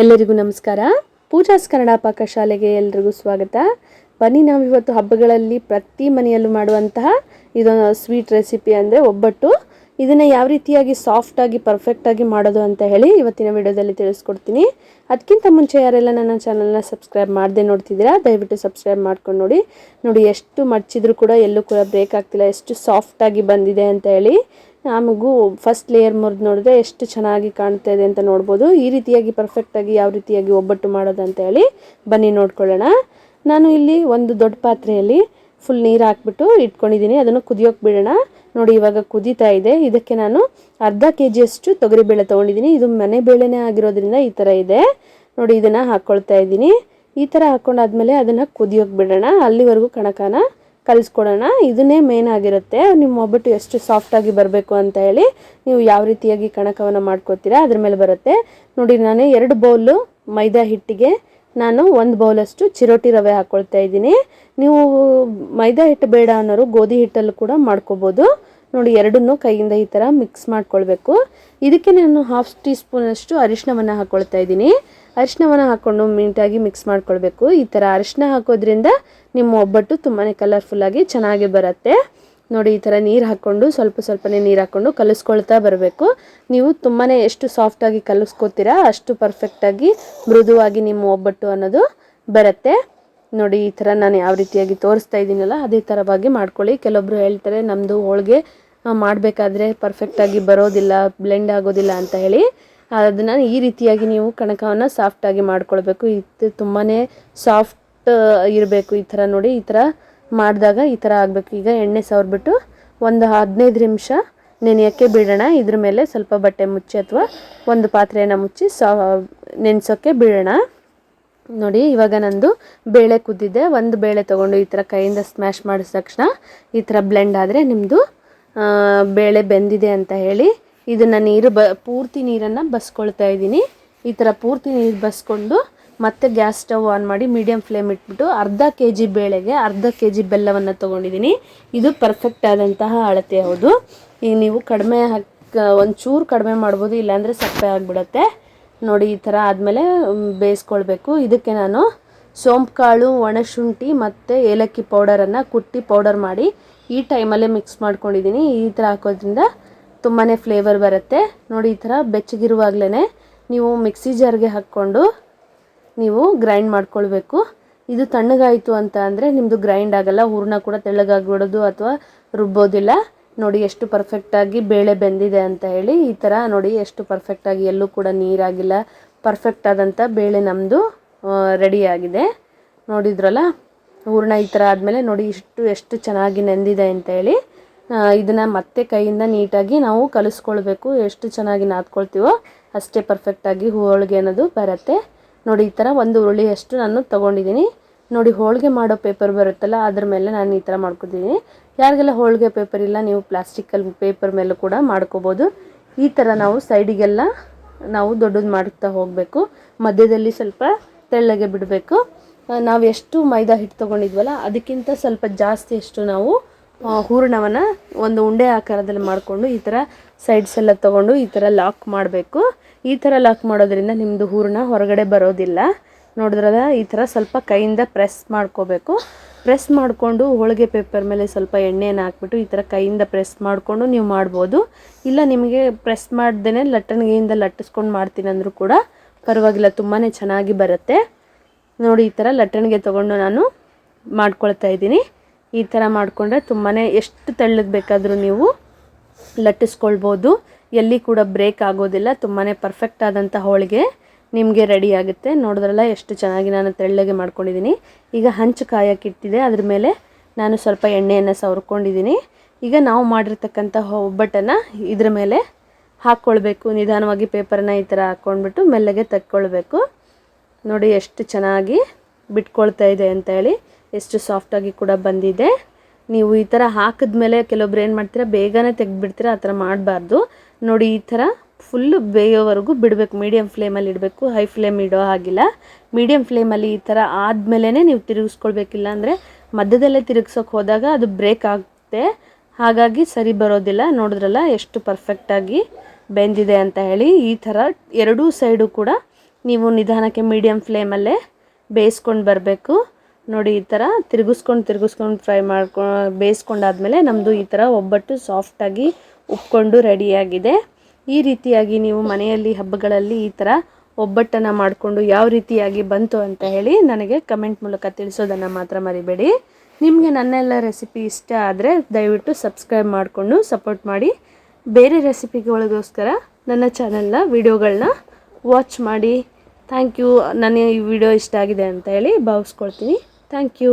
ಎಲ್ಲರಿಗೂ ನಮಸ್ಕಾರ. ಪೂಜಾಸ್ ಕನ್ನಡ ಪಾಕಶಾಲೆಗೆ ಎಲ್ಲರಿಗೂ ಸ್ವಾಗತ. ಬನ್ನಿ, ನಾವು ಇವತ್ತು ಹಬ್ಬಗಳಲ್ಲಿ ಪ್ರತಿ ಮನೆಯಲ್ಲೂ ಮಾಡುವಂತಹ ಇದೊಂದು ಸ್ವೀಟ್ ರೆಸಿಪಿ ಅಂದರೆ ಒಬ್ಬಟ್ಟು. ಇದನ್ನು ಯಾವ ರೀತಿಯಾಗಿ ಸಾಫ್ಟಾಗಿ ಪರ್ಫೆಕ್ಟಾಗಿ ಮಾಡೋದು ಅಂತ ಹೇಳಿ ಇವತ್ತಿನ ವಿಡಿಯೋದಲ್ಲಿ ತಿಳಿಸ್ಕೊಡ್ತೀನಿ. ಅದಕ್ಕಿಂತ ಮುಂಚೆ ಯಾರೆಲ್ಲ ನನ್ನ ಚಾನಲ್ನ ಸಬ್ಸ್ಕ್ರೈಬ್ ಮಾಡದೆ ನೋಡ್ತಿದ್ದೀರಾ, ದಯವಿಟ್ಟು ಸಬ್ಸ್ಕ್ರೈಬ್ ಮಾಡ್ಕೊಂಡು ನೋಡಿ ಎಷ್ಟು ಮಡ್ಚಿದ್ರು ಕೂಡ ಎಲ್ಲೂ ಕೂಡ ಬ್ರೇಕ್ ಆಗ್ತಿಲ್ಲ, ಎಷ್ಟು ಸಾಫ್ಟಾಗಿ ಬಂದಿದೆ ಅಂತ ಹೇಳಿ. ನಮಗೂ ಫಸ್ಟ್ ಲೇಯರ್ ಮುರಿದು ನೋಡಿದ್ರೆ ಎಷ್ಟು ಚೆನ್ನಾಗಿ ಕಾಣ್ತಾ ಇದೆ ಅಂತ ನೋಡ್ಬೋದು. ಈ ರೀತಿಯಾಗಿ ಪರ್ಫೆಕ್ಟಾಗಿ ಯಾವ ರೀತಿಯಾಗಿ ಒಬ್ಬಟ್ಟು ಮಾಡೋದು ಅಂತ ಹೇಳಿ ಬನ್ನಿ ನೋಡ್ಕೊಳ್ಳೋಣ. ನಾನು ಇಲ್ಲಿ ಒಂದು ದೊಡ್ಡ ಪಾತ್ರೆಯಲ್ಲಿ ಫುಲ್ ನೀರು ಹಾಕ್ಬಿಟ್ಟು ಇಟ್ಕೊಂಡಿದ್ದೀನಿ. ಅದನ್ನು ಕುದಿಯೋಕೆ ಬಿಡೋಣ. ನೋಡಿ, ಇವಾಗ ಕುದೀತಾ ಇದೆ. ಇದಕ್ಕೆ ನಾನು ಅರ್ಧ ಕೆಜಿಯಷ್ಟು ತೊಗರಿಬೇಳೆ ತೊಗೊಂಡಿದ್ದೀನಿ. ಇದು ಮನೆ ಬೇಳೆನೇ ಆಗಿರೋದ್ರಿಂದ ಈ ಥರ ಇದೆ. ನೋಡಿ, ಇದನ್ನು ಹಾಕ್ಕೊಳ್ತಾ ಇದ್ದೀನಿ. ಈ ಥರ ಹಾಕ್ಕೊಂಡಾದ್ಮೇಲೆ ಅದನ್ನು ಕುದಿಯೋಕೆ ಬಿಡೋಣ. ಅಲ್ಲಿವರೆಗೂ ಕಣಕನ ಕಲಿಸ್ಕೊಡೋಣ. ಇದನ್ನೇ ಮೇನ್ ಆಗಿರುತ್ತೆ. ನಿಮ್ಮ ಒಬ್ಬಟ್ಟು ಎಷ್ಟು ಸಾಫ್ಟಾಗಿ ಬರಬೇಕು ಅಂತ ಹೇಳಿ ನೀವು ಯಾವ ರೀತಿಯಾಗಿ ಕಣಕವನ್ನು ಮಾಡ್ಕೋತೀರಾ ಅದ್ರ ಮೇಲೆ ಬರುತ್ತೆ. ನೋಡಿ, ನಾನು 2 ಬೌಲು ಮೈದಾ ಹಿಟ್ಟಿಗೆ ನಾನು 1 ಬೌಲಷ್ಟು ಚಿರೋಟಿ ರವೆ ಹಾಕ್ಕೊಳ್ತಾ ಇದ್ದೀನಿ. ನೀವು ಮೈದಾ ಹಿಟ್ಟು ಬೇಡ ಅನ್ನೋರು ಗೋಧಿ ಹಿಟ್ಟಲ್ಲೂ ಕೂಡ ಮಾಡ್ಕೋಬೋದು. ನೋಡಿ, ಎರಡನ್ನೂ ಕೈಯಿಂದ ಈ ಥರ ಮಿಕ್ಸ್ ಮಾಡ್ಕೊಳ್ಬೇಕು. ಇದಕ್ಕೆ ನಾನು 1/2 ಟೀ ಸ್ಪೂನಷ್ಟು ಅರಿಶಿಣವನ್ನು ಹಾಕ್ಕೊಳ್ತಾ ಇದ್ದೀನಿ. ಅರಿಶಿಣವನ್ನು ಹಾಕ್ಕೊಂಡು ನೀಟಾಗಿ ಮಿಕ್ಸ್ ಮಾಡ್ಕೊಳ್ಬೇಕು. ಈ ಥರ ಅರಿಶಿಣ ಹಾಕೋದ್ರಿಂದ ನಿಮ್ಮ ಒಬ್ಬಟ್ಟು ತುಂಬಾ ಕಲರ್ಫುಲ್ಲಾಗಿ ಚೆನ್ನಾಗಿ ಬರುತ್ತೆ. ನೋಡಿ, ಈ ಥರ ನೀರು ಹಾಕ್ಕೊಂಡು ಸ್ವಲ್ಪನೇ ನೀರು ಹಾಕ್ಕೊಂಡು ಕಲಿಸ್ಕೊಳ್ತಾ ಬರಬೇಕು. ನೀವು ತುಂಬಾ ಎಷ್ಟು ಸಾಫ್ಟಾಗಿ ಕಲಿಸ್ಕೊತೀರಾ ಅಷ್ಟು ಪರ್ಫೆಕ್ಟಾಗಿ ಮೃದುವಾಗಿ ನಿಮ್ಮ ಒಬ್ಬಟ್ಟು ಅನ್ನೋದು ಬರುತ್ತೆ. ನೋಡಿ, ಈ ಥರ ನಾನು ಯಾವ ರೀತಿಯಾಗಿ ತೋರಿಸ್ತಾ ಇದ್ದೀನಲ್ಲ ಅದೇ ಥರವಾಗಿ ಮಾಡ್ಕೊಳ್ಳಿ. ಕೆಲವೊಬ್ರು ಹೇಳ್ತಾರೆ ನಮ್ಮದು ಹೋಳಿಗೆ ಮಾಡಬೇಕಾದ್ರೆ ಪರ್ಫೆಕ್ಟಾಗಿ ಬರೋದಿಲ್ಲ, ಬ್ಲೆಂಡ್ ಆಗೋದಿಲ್ಲ ಅಂತ ಹೇಳಿ. ಅದನ್ನು ಈ ರೀತಿಯಾಗಿ ನೀವು ಕಣಕವನ್ನು ಸಾಫ್ಟಾಗಿ ಮಾಡ್ಕೊಳ್ಬೇಕು. ಇದು ತುಂಬಾ ಸಾಫ್ಟ್ ಇರಬೇಕು. ಈ ಥರ ನೋಡಿ, ಈ ಥರ ಮಾಡಿದಾಗ ಈ ಥರ ಆಗಬೇಕು. ಈಗ ಎಣ್ಣೆ ಸವರ್ಬಿಟ್ಟು ಒಂದು 15 ನಿಮಿಷ ನೆನೆಯೋಕ್ಕೆ ಬಿಡೋಣ. ಇದ್ರ ಮೇಲೆ ಸ್ವಲ್ಪ ಬಟ್ಟೆ ಮುಚ್ಚಿ ಅಥವಾ ಒಂದು ಪಾತ್ರೆಯನ್ನು ಮುಚ್ಚಿ ನೆನೆಸೋಕ್ಕೆ ಬಿಡೋಣ. ನೋಡಿ, ಇವಾಗ ನಂದು ಬೇಳೆ ಕುದ್ದಿದೆ. ಒಂದು ಬೇಳೆ ತೊಗೊಂಡು ಈ ಥರ ಕೈಯಿಂದ ಸ್ಮ್ಯಾಶ್ ಮಾಡಿದ ತಕ್ಷಣ ಈ ಥರ ಬ್ಲೆಂಡ್ ಆದರೆ ನಿಮ್ಮದು ಬೇಳೆ ಬೆಂದಿದೆ ಅಂತ ಹೇಳಿ. ಇದನ್ನು ಪೂರ್ತಿ ನೀರನ್ನು ಬಸ್ಕೊಳ್ತಾ ಇದ್ದೀನಿ. ಈ ಥರ ಪೂರ್ತಿ ನೀರು ಬಸ್ಕೊಂಡು ಮತ್ತೆ ಗ್ಯಾಸ್ ಸ್ಟವ್ ಆನ್ ಮಾಡಿ ಮೀಡಿಯಮ್ ಫ್ಲೇಮ್ ಇಟ್ಬಿಟ್ಟು ಅರ್ಧ kg ಬೇಳೆಗೆ ಅರ್ಧ kg ಬೆಲ್ಲವನ್ನು ತೊಗೊಂಡಿದ್ದೀನಿ. ಇದು ಪರ್ಫೆಕ್ಟ್ ಆದಂತಹ ಅಳತೆ ಹೌದು. ಈಗ ನೀವು ಕಡಿಮೆ ಒಂಚೂರು ಕಡಿಮೆ ಮಾಡ್ಬೋದು, ಇಲ್ಲಾಂದರೆ ಸಪ್ಪೆ ಆಗಿಬಿಡುತ್ತೆ. ನೋಡಿ, ಈ ಥರ ಆದಮೇಲೆ ಬೇಯಿಸ್ಕೊಳ್ಬೇಕು. ಇದಕ್ಕೆ ನಾನು ಸೋಂಪು ಕಾಳು, ಒಣಶುಂಠಿ ಮತ್ತು ಏಲಕ್ಕಿ ಪೌಡರನ್ನು ಕುಟ್ಟಿ ಪೌಡರ್ ಮಾಡಿ ಈ ಟೈಮಲ್ಲೇ ಮಿಕ್ಸ್ ಮಾಡ್ಕೊಂಡಿದ್ದೀನಿ. ಈ ಥರ ಹಾಕೋದ್ರಿಂದ ತುಂಬಾ ಫ್ಲೇವರ್ ಬರುತ್ತೆ. ನೋಡಿ, ಈ ಥರ ಬೆಚ್ಚಗಿರುವಾಗಲೇ ನೀವು ಮಿಕ್ಸಿ ಜಾರ್ಗೆ ಹಾಕ್ಕೊಂಡು ನೀವು ಗ್ರೈಂಡ್ ಮಾಡ್ಕೊಳ್ಬೇಕು. ಇದು ತಣ್ಣಗಾಯಿತು ಅಂತ ಅಂದರೆ ನಿಮ್ಮದು ಗ್ರೈಂಡ್ ಆಗೋಲ್ಲ, ಹೂರಣ ಕೂಡ ತೆಳ್ಳಗಾಗ್ಬಿಡೋದು ಅಥವಾ ರುಬ್ಬೋದಿಲ್ಲ. ನೋಡಿ, ಎಷ್ಟು ಪರ್ಫೆಕ್ಟಾಗಿ ಬೇಳೆ ಬೆಂದಿದೆ ಅಂತ ಹೇಳಿ. ಈ ಥರ ನೋಡಿ, ಎಷ್ಟು ಪರ್ಫೆಕ್ಟಾಗಿ ಎಲ್ಲೂ ಕೂಡ ನೀರಾಗಿಲ್ಲ, ಪರ್ಫೆಕ್ಟ್ ಆದಂಥ ಬೇಳೆ ನಮ್ಮದು ರೆಡಿಯಾಗಿದೆ. ನೋಡಿದ್ರಲ್ಲ, ಹೂರಣ ಈ ಥರ ಆದಮೇಲೆ ನೋಡಿ ಎಷ್ಟು ಚೆನ್ನಾಗಿ ನೆಂದಿದೆ ಅಂತ ಹೇಳಿ. ಇದನ್ನು ಮತ್ತೆ ಕೈಯಿಂದ ನೀಟಾಗಿ ನಾವು ಕಲಿಸ್ಕೊಳ್ಬೇಕು. ಎಷ್ಟು ಚೆನ್ನಾಗಿ ನಾದ್ಕೊಳ್ತೀವೋ ಅಷ್ಟೇ ಪರ್ಫೆಕ್ಟಾಗಿ ಹೋಳಿಗೆ ಅನ್ನೋದು ಬರುತ್ತೆ. ನೋಡಿ, ಈ ಥರ ಒಂದು ಉರುಳಿಯಷ್ಟು ನಾನು ತೊಗೊಂಡಿದ್ದೀನಿ. ನೋಡಿ, ಹೋಳಿಗೆ ಮಾಡೋ ಪೇಪರ್ ಬರುತ್ತಲ್ಲ ಅದ್ರ ಮೇಲೆ ನಾನು ಈ ಥರ ಮಾಡ್ಕೊತಿದ್ದೀನಿ. ಯಾರಿಗೆಲ್ಲ ಹೋಳಿಗೆ ಪೇಪರ್ ಇಲ್ಲ, ನೀವು ಪ್ಲಾಸ್ಟಿಕಲ್ ಪೇಪರ್ ಮೇಲೂ ಕೂಡ ಮಾಡ್ಕೋಬೋದು. ಈ ಥರ ನಾವು ಸೈಡಿಗೆಲ್ಲ ನಾವು ದೊಡ್ಡದು ಮಾಡ್ತಾ ಹೋಗಬೇಕು. ಮಧ್ಯದಲ್ಲಿ ಸ್ವಲ್ಪ ತೆಳ್ಳಗೆ ಬಿಡಬೇಕು. ನಾವು ಎಷ್ಟು ಮೈದಾ ಹಿಟ್ಟು ತೊಗೊಂಡಿದ್ವಲ್ಲ ಅದಕ್ಕಿಂತ ಸ್ವಲ್ಪ ಜಾಸ್ತಿಯಷ್ಟು ನಾವು ಹೂರಣವನ್ನು ಒಂದು ಉಂಡೆ ಆಕಾರದಲ್ಲಿ ಮಾಡಿಕೊಂಡು ಈ ಥರ ಸೈಡ್ಸ್ ಎಲ್ಲ ತೊಗೊಂಡು ಈ ಥರ ಲಾಕ್ ಮಾಡಬೇಕು. ಈ ಥರ ಲಾಕ್ ಮಾಡೋದ್ರಿಂದ ನಿಮ್ಮದು ಹೂರಣ ಹೊರಗಡೆ ಬರೋದಿಲ್ಲ. ನೋಡಿದ್ರಲ್ಲ, ಈ ಥರ ಸ್ವಲ್ಪ ಕೈಯಿಂದ ಪ್ರೆಸ್ ಮಾಡ್ಕೋಬೇಕು. ಪ್ರೆಸ್ ಮಾಡಿಕೊಂಡು ಹೋಳಿಗೆ ಪೇಪರ್ ಮೇಲೆ ಸ್ವಲ್ಪ ಎಣ್ಣೆಯನ್ನು ಹಾಕ್ಬಿಟ್ಟು ಈ ಥರ ಕೈಯಿಂದ ಪ್ರೆಸ್ ಮಾಡಿಕೊಂಡು ನೀವು ಮಾಡ್ಬೋದು. ಇಲ್ಲ ನಿಮಗೆ ಪ್ರೆಸ್ ಮಾಡ್ದೇ ಲಟ್ಟಣಿಗೆಯಿಂದ ಲಟ್ಟಿಸ್ಕೊಂಡು ಮಾಡ್ತೀನಿ ಅಂದರೂ ಕೂಡ ಪರವಾಗಿಲ್ಲ, ತುಂಬಾ ಚೆನ್ನಾಗಿ ಬರುತ್ತೆ. ನೋಡಿ, ಈ ಥರ ಲಟ್ಟಣಿಗೆ ತೊಗೊಂಡು ನಾನು ಮಾಡ್ಕೊಳ್ತಾ ಇದ್ದೀನಿ. ಈ ಥರ ಮಾಡಿಕೊಂಡ್ರೆ ತುಂಬಾ ಎಷ್ಟು ತೆಳ್ಳಗೆ ಬೇಕಾದರೂ ನೀವು ಲಟ್ಟಿಸ್ಕೊಳ್ಬೋದು. ಎಲ್ಲಿ ಕೂಡ ಬ್ರೇಕ್ ಆಗೋದಿಲ್ಲ. ತುಂಬಾ ಪರ್ಫೆಕ್ಟ್ ಆದಂಥ ಹೋಳಿಗೆ ನಿಮಗೆ ರೆಡಿ ಆಗುತ್ತೆ. ನೋಡಿದ್ರಲ್ಲ, ಎಷ್ಟು ಚೆನ್ನಾಗಿ ನಾನು ತೆಳ್ಳಗೆ ಮಾಡ್ಕೊಂಡಿದ್ದೀನಿ. ಈಗ ಹಂಚು ಕಾಯಕ್ಕಿಟ್ಟಿದೆ, ಅದ್ರ ಮೇಲೆ ನಾನು ಸ್ವಲ್ಪ ಎಣ್ಣೆಯನ್ನು ಸವರ್ಕೊಂಡಿದ್ದೀನಿ. ಈಗ ನಾವು ಮಾಡಿರ್ತಕ್ಕಂಥ ಒಬ್ಬಟ್ಟನ್ನು ಇದ್ರ ಮೇಲೆ ಹಾಕ್ಕೊಳ್ಬೇಕು. ನಿಧಾನವಾಗಿ ಪೇಪರನ್ನ ಈ ಥರ ಹಾಕ್ಕೊಂಡ್ಬಿಟ್ಟು ಮೆಲ್ಲಗೆ ತಕ್ಕೊಳ್ಬೇಕು. ನೋಡಿ, ಎಷ್ಟು ಚೆನ್ನಾಗಿ ಬಿಟ್ಕೊಳ್ತಾ ಇದೆ ಅಂತ ಹೇಳಿ, ಎಷ್ಟು ಸಾಫ್ಟಾಗಿ ಕೂಡ ಬಂದಿದೆ. ನೀವು ಈ ಥರ ಹಾಕಿದ್ಮೇಲೆ ಕೆಲವೊಬ್ರು ಏನು ಮಾಡ್ತೀರಾ, ಬೇಗನೆ ತೆಗೆದುಬಿಡ್ತೀರಾ. ಆ ಥರ ಮಾಡಬಾರ್ದು. ನೋಡಿ, ಈ ಥರ ಫುಲ್ಲು ಬೇಯೋವರೆಗೂ ಬಿಡಬೇಕು. ಮೀಡಿಯಮ್ ಫ್ಲೇಮಲ್ಲಿ ಇಡಬೇಕು, ಹೈ ಫ್ಲೇಮ್ ಇಡೋ ಹಾಗಿಲ್ಲ. ಮೀಡಿಯಮ್ ಫ್ಲೇಮಲ್ಲಿ ಈ ಥರ ಆದಮೇಲೆ ನೀವು ತಿರುಗಿಸ್ಕೊಳ್ಬೇಕಿಲ್ಲ ಅಂದರೆ ಮಧ್ಯದಲ್ಲೇ ತಿರುಗ್ಸೋಕೆ ಹೋದಾಗ ಅದು ಬ್ರೇಕ್ ಆಗುತ್ತೆ, ಹಾಗಾಗಿ ಸರಿ ಬರೋದಿಲ್ಲ. ನೋಡಿದ್ರಲ್ಲ, ಎಷ್ಟು ಪರ್ಫೆಕ್ಟಾಗಿ ಬೆಂದಿದೆ ಅಂತ ಹೇಳಿ. ಈ ಥರ ಎರಡೂ ಸೈಡು ಕೂಡ ನೀವು ನಿಧಾನಕ್ಕೆ ಮೀಡಿಯಮ್ ಫ್ಲೇಮಲ್ಲೇ ಬೇಯಿಸ್ಕೊಂಡು ಬರಬೇಕು. ನೋಡಿ ಈ ಥರ ತಿರುಗಿಸ್ಕೊಂಡು ಫ್ರೈ ಬೇಯಿಸ್ಕೊಂಡಾದ್ಮೇಲೆ ನಮ್ಮದು ಈ ಥರ ಒಬ್ಬಟ್ಟು ಸಾಫ್ಟಾಗಿ ಉಪ್ಕೊಂಡು ರೆಡಿಯಾಗಿದೆ. ಈ ರೀತಿಯಾಗಿ ನೀವು ಮನೆಯಲ್ಲಿ ಹಬ್ಬಗಳಲ್ಲಿ ಈ ಥರ ಒಬ್ಬಟ್ಟನ್ನು ಮಾಡಿಕೊಂಡು ಯಾವ ರೀತಿಯಾಗಿ ಬಂತು ಅಂತ ಹೇಳಿ ನನಗೆ ಕಮೆಂಟ್ ಮೂಲಕ ತಿಳಿಸೋದನ್ನು ಮಾತ್ರ ಮರಿಬೇಡಿ. ನಿಮಗೆ ನನ್ನೆಲ್ಲ ರೆಸಿಪಿ ಇಷ್ಟ ಆದರೆ ದಯವಿಟ್ಟು ಸಬ್ಸ್ಕ್ರೈಬ್ ಮಾಡಿಕೊಂಡು ಸಪೋರ್ಟ್ ಮಾಡಿ. ಬೇರೆ ರೆಸಿಪಿಗಳಿಗೋಸ್ಕರ ನನ್ನ ಚಾನಲ್ನ ವಿಡಿಯೋಗಳನ್ನ ವಾಚ್ ಮಾಡಿ. Thank you. ನನಗೆ ಈ ವಿಡಿಯೋ ಇಷ್ಟ ಆಗಿದೆ ಅಂತ ಹೇಳಿ ಭಾವಿಸ್ಕೊಳ್ತೀನಿ. Thank you.